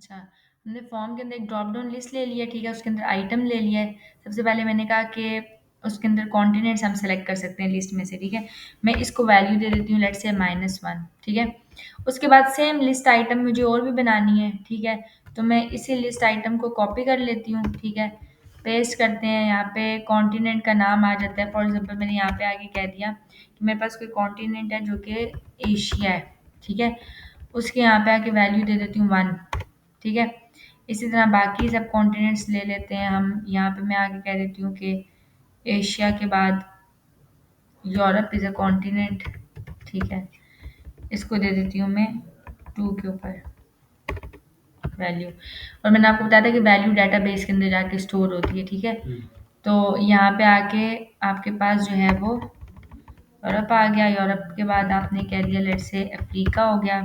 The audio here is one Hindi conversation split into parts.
अच्छा, हमने फॉर्म के अंदर एक ड्रॉप डाउन लिस्ट ले लिया, ठीक है, उसके अंदर आइटम ले लिया है। सबसे पहले मैंने कहा कि उसके अंदर कॉन्टिनेंट्स हम सेलेक्ट कर सकते हैं लिस्ट में से, ठीक है। मैं इसको वैल्यू दे देती हूँ लेट्स से -1, ठीक है। उसके बाद सेम लिस्ट आइटम मुझे और भी बनानी है, ठीक है। तो मैं इसी लिस्ट आइटम को कॉपी कर लेती हूँ, ठीक है। पेस्ट करते हैं, यहाँ पे कॉन्टिनेंट का नाम आ जाता है। फॉर एग्जाम्पल मैंने यहाँ पे आगे कह दिया कि मेरे पास कोई कॉन्टिनेंट है जो कि एशिया है, ठीक है। उसके यहाँ पे आके वैल्यू दे देती हूँ 1, ठीक है। इसी तरह बाकी सब कॉन्टिनेंट्स ले लेते हैं हम। यहाँ पे मैं आगे कह देती हूँ कि एशिया के बाद यूरोप इज़ अ कॉन्टिनेंट, ठीक है। इसको दे देती हूँ मैं 2 के ऊपर वैल्यू। और मैंने आपको बताया था कि वैल्यू डाटाबेस के अंदर जाके स्टोर होती है, ठीक है। तो यहाँ पे आके आपके पास जो है वो यूरोप आ गया। यूरोप के बाद आपने कह दिया लेट्स से अफ्रीका हो गया,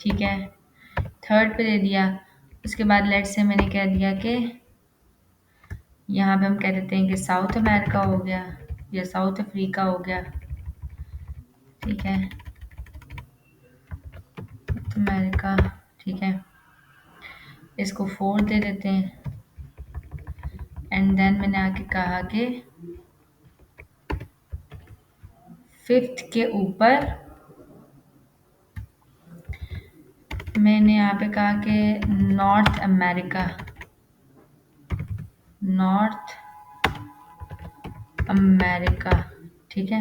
ठीक है। थर्ड पे दे दिया। उसके बाद लेट्स से मैंने कह दिया कि यहाँ पे हम कह देते हैं कि साउथ अमेरिका हो गया या साउथ अफ्रीका हो गया, ठीक है, अमेरिका, ठीक है। इसको 4 दे देते हैं। एंड देन मैंने आके कहा कि फिफ्थ के ऊपर मैंने यहाँ पे कहा कि नॉर्थ अमेरिका, नॉर्थ अमेरिका, ठीक है,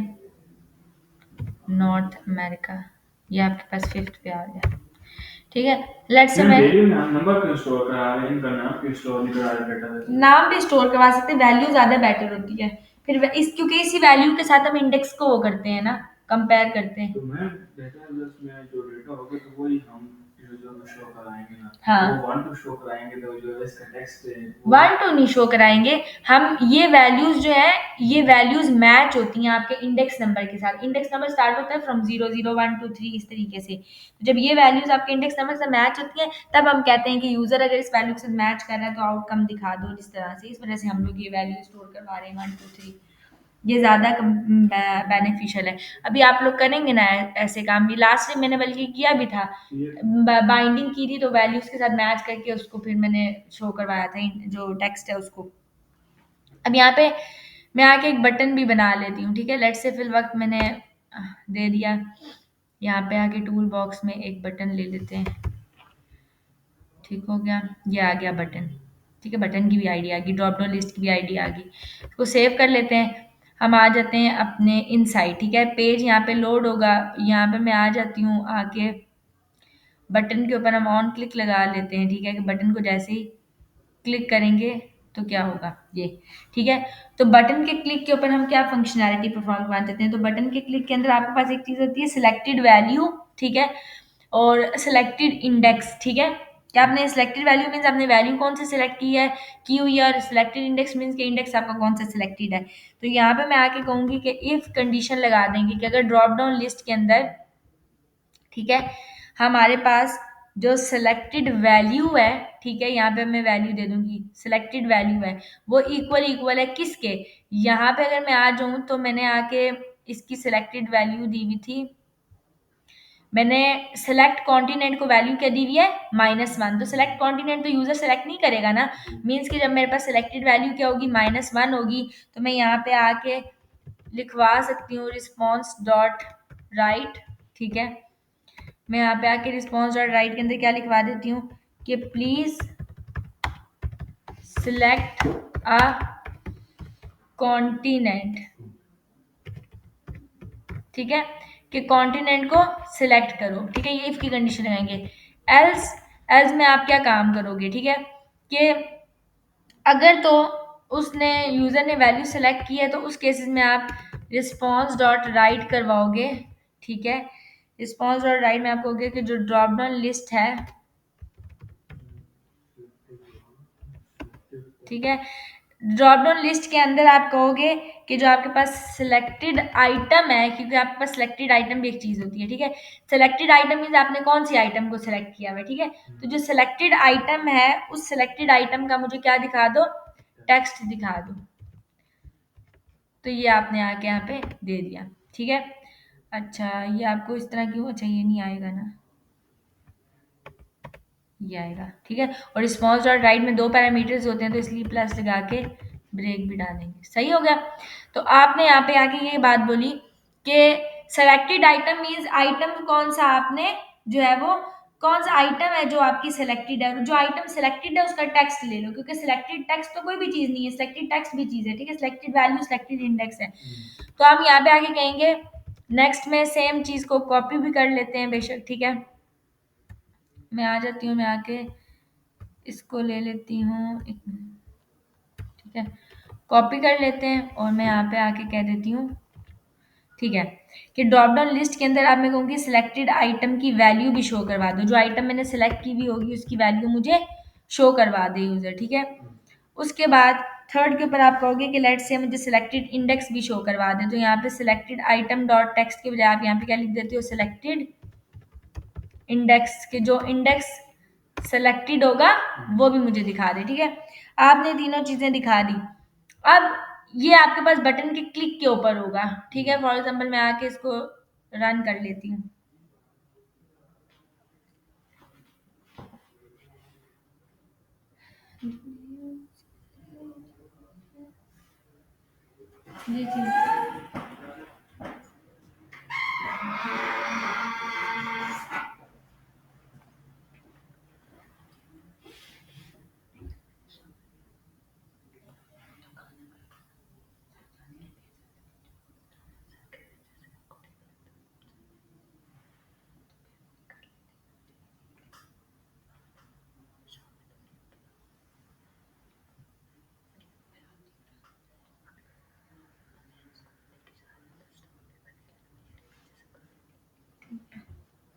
नॉर्थ अमेरिका। ये आपके पास फिफ्थ पे आ गया, ठीक है। लेट्स से मैं नंबर क्यों स्टोर करा रहे हैं, इनका नाम क्यों स्टोर नहीं करा रहे डेटाबेस में? नाम भी स्टोर करवा सकते हैं, वैल्यू ज्यादा बेटर होती है। फिर इस क्योंकि इसी वैल्यू के साथ हम इंडेक्स को वो करते हैं ना, कंपेयर करते हैं। तो मैं डेटाबेस में जो डेटा होगा तो वही हम यूजर को शो कराएंगे ना। हाँ, वो वन टू शो कराएंगे तो जो इसका टेक्स्ट है वो 1 2 नहीं शो कराएंगे हम। ये वैल्यूज जो है, ये वैल्यूज मैच होती हैं आपके इंडेक्स नंबर के साथ। इंडेक्स नंबर स्टार्ट होता है फ्रॉम 0 0 1 2 3 इस तरीके से। तो जब ये वैल्यूज आपके इंडेक्स नंबर से मैच होती हैं तब हम कहते हैं कि यूजर अगर इस वैल्यू के साथ मैच कर रहा है तो आउटकम दिखा दो इस तरह से। इस वजह से हम लोग ये वैल्यू स्टोर करवा रहे हैं 1 2 3। ये ज़्यादा बेनिफिशियल है। अभी आप लोग करेंगे ना ऐसे काम भी, लास्ट टाइम मैंने बल्कि किया भी था। बाइंडिंग की थी तो वैल्यूज के साथ मैच करके उसको फिर मैंने शो करवाया था जो टेक्स्ट है उसको। अब यहाँ पे मैं आके एक बटन भी बना लेती हूँ, ठीक है। लेट्स से फिल वक्त मैंने दे दिया। यहाँ पे आके टूल बॉक्स में एक बटन ले लेते हैं, ठीक हो गया। ये आ गया बटन, ठीक है। बटन की भी आईडी आ गई, ड्रॉप डाउन लिस्ट की भी आईडी आ गई। इसको सेव कर लेते हैं। हम आ जाते हैं अपने इनसाइड, ठीक है। पेज यहाँ पे लोड होगा। यहाँ पे मैं आ जाती हूँ, आके बटन के ऊपर हम ऑन क्लिक लगा लेते हैं, ठीक है। कि बटन को जैसे ही क्लिक करेंगे तो क्या होगा ये, ठीक है। तो बटन के क्लिक के ऊपर हम क्या फंक्शनैलिटी परफॉर्म करवा देते हैं। तो बटन के क्लिक के अंदर आपके पास एक चीज होती है सिलेक्टेड वैल्यू, ठीक है, और सिलेक्टेड इंडेक्स, ठीक है। क्या आपने सिलेक्टेड वैल्यू मीन्स आपने वैल्यू कौन सी सिलेक्ट की हुई है, और सिलेक्टेड इंडेक्स मीन्स के इंडेक्स आपका कौन सा सिलेक्टेड है। तो यहाँ पे मैं आके कहूंगी कि इफ कंडीशन लगा देंगे कि अगर ड्रॉप डाउन लिस्ट के अंदर, ठीक है, हमारे पास जो सिलेक्टेड वैल्यू है, ठीक है, यहाँ पे मैं वैल्यू दे दूंगी सिलेक्टेड वैल्यू है, वो इक्वल इक्वल है किसके। यहाँ पे अगर मैं आ जाऊं तो मैंने आके इसकी सिलेक्टेड वैल्यू दी हुई थी। मैंने सेलेक्ट कॉन्टिनेंट को वैल्यू क्या दी हुई है -1। तो सेलेक्ट कॉन्टिनेंट तो यूजर सेलेक्ट नहीं करेगा ना, मीन्स कि जब मेरे पास सिलेक्टेड वैल्यू क्या होगी -1 होगी। तो मैं यहाँ पे आके लिखवा सकती हूँ रिस्पॉन्स डॉट राइट, ठीक है। मैं यहाँ पे आके रिस्पॉन्स डॉट राइट के अंदर क्या लिखवा देती हूँ कि प्लीज सिलेक्ट अ कॉन्टिनेंट, ठीक है, कि कॉन्टिनेंट को सिलेक्ट करो, ठीक है। ये इफ की कंडीशन लगाएंगे। एल्स, एल्स में आप क्या काम करोगे, ठीक है, कि अगर तो उसने यूजर ने वैल्यू सेलेक्ट की है तो उस केसेस में आप रिस्पॉन्स डॉट राइट करवाओगे, ठीक है। रिस्पॉन्स डॉट राइट में आप कहोगे कि जो ड्रॉप डाउन लिस्ट है, ठीक है, ड्रॉप डाउन लिस्ट के अंदर आप कहोगे कि जो आपके पास सिलेक्टेड आइटम है, क्योंकि आपके पास सिलेक्टेड आइटम भी एक चीज होती है, ठीक है। सिलेक्टेड आइटम मीन्स आपने कौन सी आइटम को सिलेक्ट किया हुआ है, ठीक है। तो जो सिलेक्टेड आइटम है उस सिलेक्टेड आइटम का मुझे क्या दिखा दो, टेक्स्ट दिखा दो। तो ये आपने आके यहाँ पे दे दिया, ठीक है। अच्छा, ये आपको इस तरह क्यों, अच्छा ये नहीं आएगा ना, ये आएगा, ठीक है। और रिस्पॉन्स डॉट राइट में 2 पैरामीटर्स होते हैं, तो इसलिए प्लस लगा के ब्रेक भी डालेंगे। सही हो गया। तो आपने यहाँ पे आके ये बात बोली कि सेलेक्टेड आइटम मीन्स आइटम कौन सा आपने जो है वो कौन सा आइटम है जो आपकी सिलेक्टेड है, जो आइटम सिलेक्टेड है उसका टेक्स्ट ले लो, क्योंकि सिलेक्टेड टेक्स्ट तो कोई भी चीज नहीं है, सिलेक्टेड टेक्स्ट भी चीज है, ठीक है। सिलेक्टेड वैल्यू सिलेक्टेड इंडेक्स है। तो हम यहाँ पे आगे कहेंगे नेक्स्ट में सेम चीज को कॉपी भी कर लेते हैं बेशक, ठीक है। मैं आ जाती हूँ, मैं आके इसको ले लेती हूँ, एक मिनट, ठीक है। कॉपी कर लेते हैं और मैं यहाँ पे आके कह देती हूँ, ठीक है, कि ड्रॉप डाउन लिस्ट के अंदर आप मैं कहूँगी सिलेक्टेड आइटम की वैल्यू भी शो करवा दो, जो आइटम मैंने सेलेक्ट की हुई होगी उसकी वैल्यू मुझे शो करवा दे यूजर, ठीक है। उसके बाद थर्ड के ऊपर आप कहोगे कि लेट से मुझे सिलेक्टेड इंडेक्स भी शो करवा दे, तो यहाँ पे सिलेक्टेड आइटम डॉट टेक्स्ट के बजाय आप यहाँ पे क्या लिख देते हो, सिलेक्टेड इंडेक्स के जो इंडेक्स सेलेक्टेड होगा वो भी मुझे दिखा दे, ठीक है। आपने तीनों चीजें दिखा दी। अब ये आपके पास बटन के क्लिक के ऊपर होगा, ठीक है। फॉर एग्जाम्पल मैं आके इसको रन कर लेती हूँ। जी जी,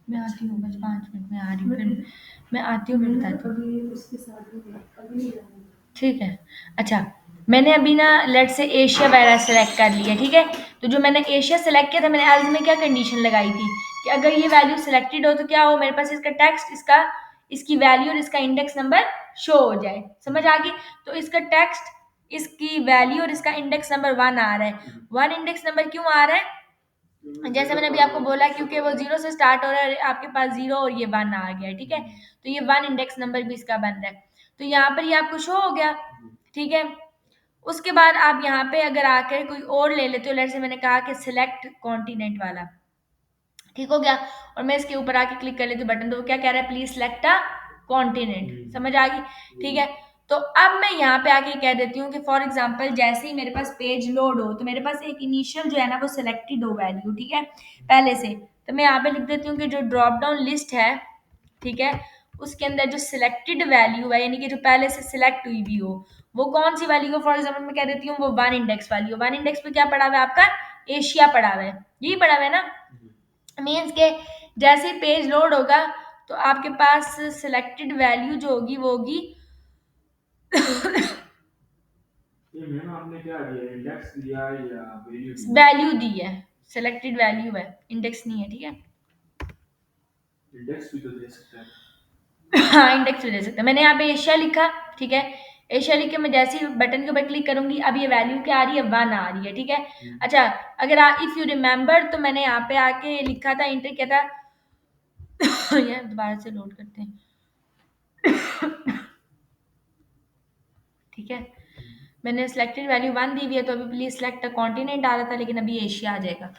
मैं आती हूँ, बस 5 मिनट में आ रही हूँ, फिर मैं आती हूँ, फिर बताती हूँ, ठीक है। अच्छा, मैंने अभी ना लेट से एशिया वगैरह सेलेक्ट कर लिया, ठीक है। तो जो मैंने एशिया सेलेक्ट किया था, मैंने एल्स में क्या कंडीशन लगाई थी कि अगर ये वैल्यू सिलेक्टेड हो तो क्या हो, मेरे पास इसका टेक्स्ट, इसका इसकी वैल्यू और इसका इंडेक्स नंबर शो हो जाए। समझ आ गई। तो इसका टेक्स्ट, इसकी वैल्यू और इसका इंडेक्स नंबर 1 आ रहा है। 1 इंडेक्स नंबर क्यों आ रहा है, जैसे मैंने अभी आपको बोला, क्योंकि वो 0 से स्टार्ट हो रहा है, आपके पास 0 और ये 1 आ गया, ठीक है। तो ये 1 इंडेक्स नंबर भी इसका बन रहा है, तो यहाँ पर ये आपको शो हो गया, ठीक है। उसके बाद आप यहाँ पे अगर आकर कोई और ले लेते हो, लेट से मैंने कहा कि सिलेक्ट कॉन्टिनेंट वाला, ठीक हो गया। और मैं इसके ऊपर आके क्लिक कर लेती हूँ बटन, तो वो क्या कह रहा है, प्लीज सिलेक्ट अ कॉन्टिनेंट। समझ आ गई, ठीक है। तो अब मैं यहाँ पे आके कह देती हूँ कि फॉर एग्जाम्पल जैसे ही मेरे पास पेज लोड हो, तो मेरे पास एक इनिशियल जो है ना वो सिलेक्टेड हो वैल्यू, ठीक है, पहले से। तो मैं यहाँ पे लिख देती हूँ कि जो ड्रॉप डाउन लिस्ट है, ठीक है, उसके अंदर जो सिलेक्टेड वैल्यू है, यानी कि जो पहले से सिलेक्ट हुई भी हो, वो कौन सी वैल्यू हो, फॉर एग्जाम्पल मैं कह देती हूँ वो 1 इंडेक्स वाली हो। 1 इंडेक्स पे क्या पड़ा हुआ है आपका, एशिया पड़ा हुआ है, यही पड़ा हुआ है ना। मीन्स के जैसे ही पेज लोड होगा तो आपके पास सिलेक्टेड वैल्यू जो होगी वो होगी ये मैम आपने क्या दिया, इंडेक्स दिया या वैल्यू दी? वैल्यू दी है, सिलेक्टेड वैल्यू है, इंडेक्स नहीं है, ठीक है। इंडेक्स भी तो दे सकते हैं। हाँ, इंडेक्स भी दे सकते हैं। मैंने यहाँ पे एशिया लिखा, ठीक है। एशिया लिख के मैं जैसे ही बटन के ऊपर क्लिक करूंगी, अब ये वैल्यू क्या आ रही है, 1 आ रही है, ठीक है। अच्छा, अगर इफ यू रिमेम्बर, तो मैंने यहाँ पे आके लिखा था, इंटर किया था ये दोबारा से लोड करते हैं, ठीक है। मैंने सिलेक्टेड वैल्यू 1 दी हुई है, तो अभी प्लीज सिलेक्ट कॉन्टिनेंट आ रहा था, लेकिन अभी एशिया आ जाएगा।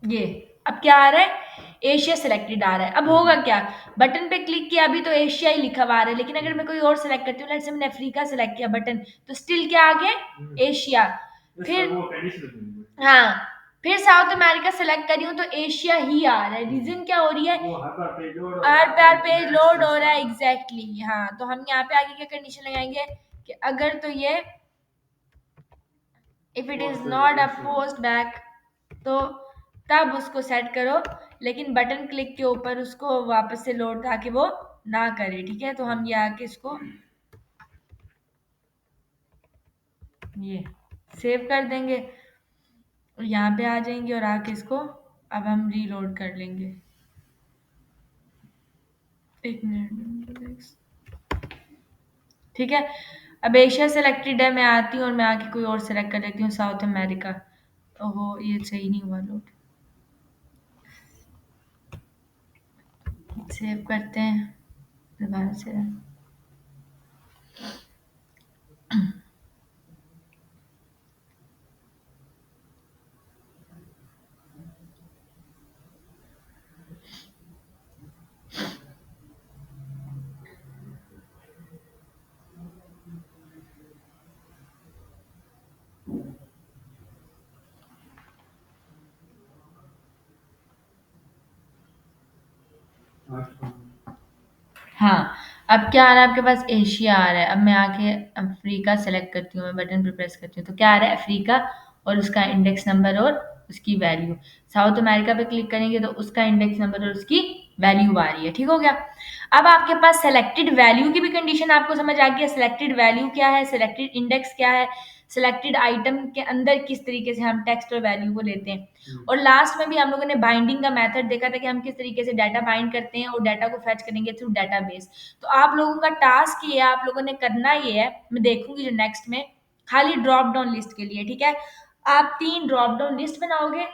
ये अब क्या आ रहा है, एशिया सिलेक्टेड आ रहा है। अब होगा क्या, बटन पे क्लिक किया अभी तो एशिया ही लिखा हुआ आ रहा है, लेकिन अगर मैं कोई और सिलेक्ट करती हूँ, लेट्स से मैंने अफ्रीका सिलेक्ट किया बटन, तो स्टिल क्या आ गया, एशिया। फिर हाँ, फिर साउथ अमेरिका सेलेक्ट करी हूँ तो एशिया ही आ रहा है। रीजन क्या हो रही है, हर बार पेज लोड हो रहा है, एग्जैक्टली हाँ। तो हम यहाँ पे आगे क्या कंडीशन लगाएंगे कि अगर तो ये if it is not a post back, तो तब उसको सेट करो, लेकिन बटन क्लिक के ऊपर उसको वापस से लोड ताकि वो ना करे, ठीक है। तो हम ये आके इसको ये सेव कर देंगे। और यहाँ पे आ जाएंगे और आके इसको अब हम रीलोड कर लेंगे। एक मिनट। ठीक है, अब एशिया सेलेक्टेड है, मैं आती हूँ और मैं आके कोई और सेलेक्ट कर लेती हूँ, साउथ अमेरिका। ओहो, ये सही नहीं हुआ लोड। सेव करते हैं दोबारा से। हाँ, अब क्या आ रहा है आपके पास? एशिया आ रहा है। अब मैं आके अफ्रीका सेलेक्ट करती हूँ, मैं बटन पे प्रेस करती हूँ तो क्या आ रहा है? अफ्रीका और उसका इंडेक्स नंबर और उसकी वैल्यू। साउथ अमेरिका पे क्लिक करेंगे तो उसका इंडेक्स नंबर और उसकी वैल्यू आ रही है। ठीक हो गया। अब आपके पास सेलेक्टेड वैल्यू की भी कंडीशन आपको समझ आ गई है। सेलेक्टेड वैल्यू क्या है, सेलेक्टेड इंडेक्स क्या है, सेलेक्टेड आइटम के अंदर किस तरीके से हम टेक्स्ट और वैल्यू को लेते हैं। और लास्ट में भी हम लोगों ने बाइंडिंग का मेथड देखा था कि हम किस तरीके से डाटा बाइंड करते हैं और डाटा को फैच करेंगे थ्रू डाटाबेस। तो आप लोगों का टास्क ये है, आप लोगों ने करना ये है, मैं देखूंगी जो नेक्स्ट में खाली ड्रॉप डाउन लिस्ट के लिए। ठीक है, आप 3 ड्रॉप डाउन लिस्ट बनाओगे।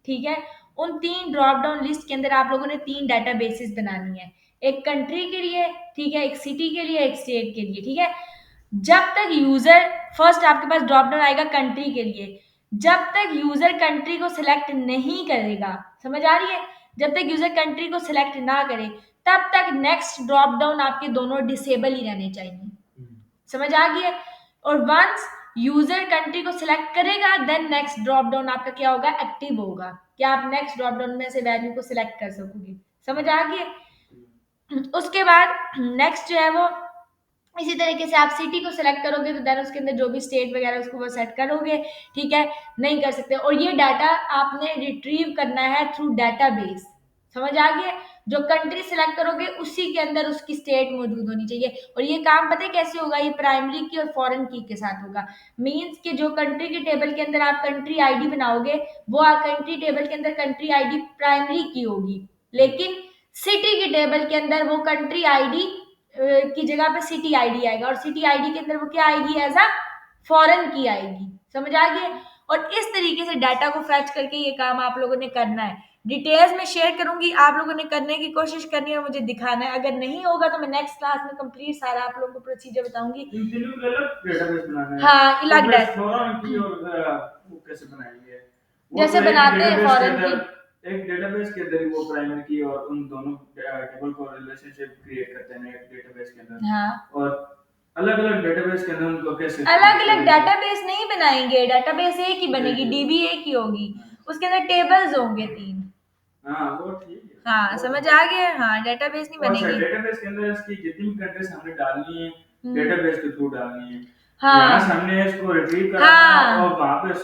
ठीक है, उन 3 ड्रॉप डाउन लिस्ट के अंदर आप लोगों ने 3 डाटा बेसिस बनानी है, एक कंट्री के लिए, ठीक है, एक सिटी के लिए, एक स्टेट के लिए। ठीक है, जब तक यूजर फर्स्ट आपके पास ड्रॉप डाउन आएगा कंट्री के लिए, जब तक यूजर कंट्री को सिलेक्ट नहीं करेगा, समझ आ रही है? जब तक यूजर कंट्री को सिलेक्ट ना करे तब तक नेक्स्ट ड्रॉप डाउन आपके दोनों डिसेबल ही रहने चाहिए। समझ आ गई है? और वंस यूजर कंट्री को सिलेक्ट करेगा देन नेक्स्ट ड्रॉप डाउन आपका क्या होगा? एक्टिव होगा, क्या आप नेक्स्ट ड्रॉप डाउन में से वैल्यू को सिलेक्ट कर सकोगे। समझ आ गई है? उसके बाद नेक्स्ट जो है वो इसी तरीके से आप सिटी को सिलेक्ट करोगे तो देन उसके अंदर जो भी स्टेट वगैरह उसको वो सेट करोगे। ठीक है, नहीं कर सकते। और ये डाटा आपने रिट्रीव करना है थ्रू डाटाबेस। समझ आ गया? जो कंट्री सिलेक्ट करोगे उसी के अंदर उसकी स्टेट मौजूद होनी चाहिए। और ये काम पता है कैसे होगा? ये प्राइमरी की और फॉरेन की के साथ होगा। मींस कि जो कंट्री के टेबल के अंदर आप कंट्री आईडी बनाओगे वो कंट्री टेबल के अंदर कंट्री आईडी प्राइमरी की होगी, लेकिन सिटी के टेबल के अंदर वो कंट्री आईडी की जगह पे सिटी आईडी आएगा और सिटी आईडी के अंदर वो क्या आएगी? एज अ फॉरेन की आएगी। समझ आ गई? और इस तरीके से डाटा को फैच करके ये काम आप लोगों ने करना है। डिटेल्स में शेयर करूंगी, आप लोगों ने करने की कोशिश करनी है और मुझे दिखाना है। अगर नहीं होगा तो मैं नेक्स्ट क्लास में कंप्लीट सारा आप लोगों को प्रोसीजर बताऊंगी। इन तीनों के अलग डेटाबेस बनाना है। हाँ, तो अलग फिर फॉरेन की और वो कैसे बनाएंगे? वो जैसे तो एक बनाते हैं डेटाबेस के फॉरेन की। अंदर एक डेटाबेस के अंदर ही वो प्राइमरी की और उन दोनों टेबल को रिलेशनशिप क्रिएट करते हैं एक डेटाबेस के अंदर। हाँ, और अलग अलग डेटाबेस के अंदर उनको कैसे अलग अलग करेंगे? डाटाबेस नहीं बनाएंगे, डाटाबेस एक ही बनेगी, एक ही डीबी एक ही होगी, हाँ उसके अंदर टेबल्स होंगे 3। हाँ, वो ठीक है। हाँ, वो समझ ठीक आ है। गया? हाँ, डेटाबेस नहीं और अच्छा बनेगी। डेटाबेस के अंदर इसकी जितनी भी कंट्रीज हमने डालनी है हम्म, डेटाबेस के थ्रू डालनी है। यहाँ से हाँ हमने इसको रिट्रीव कराना है हाँ और वहां पे